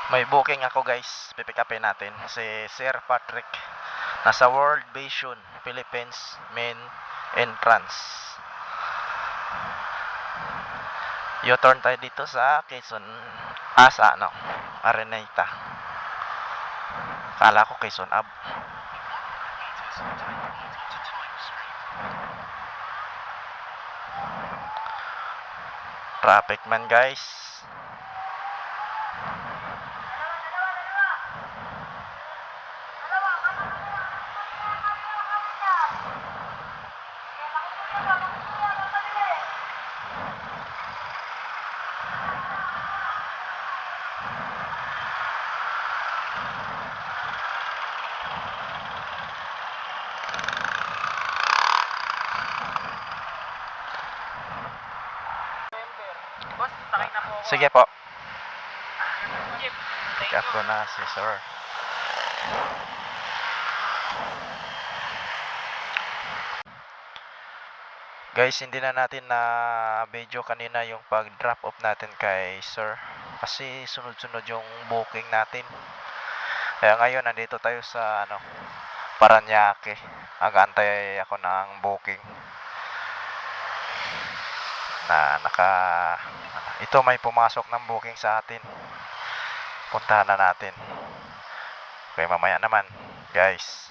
May booking ako guys, pipick upin natin si Sir Patrick. Nasa World Vision, Philippines main entrance. U-turn tayo dito sa Quezon, Arenita. Kala ko Quezon Ab. Traffic man guys. Boss, sakay na po ako. Sige po. Jeep. Pick up ko na si Sir. Guys, hindi na natin na video kanina yung pag-drop off natin kay Sir. Kasi sunod-sunod yung booking natin. Kaya ngayon, nandito tayo sa Paranaque. Nag-aantay ako ng booking. Ito may pumasok ng booking sa atin. Puntahan na natin. Okay, mamaya naman, guys.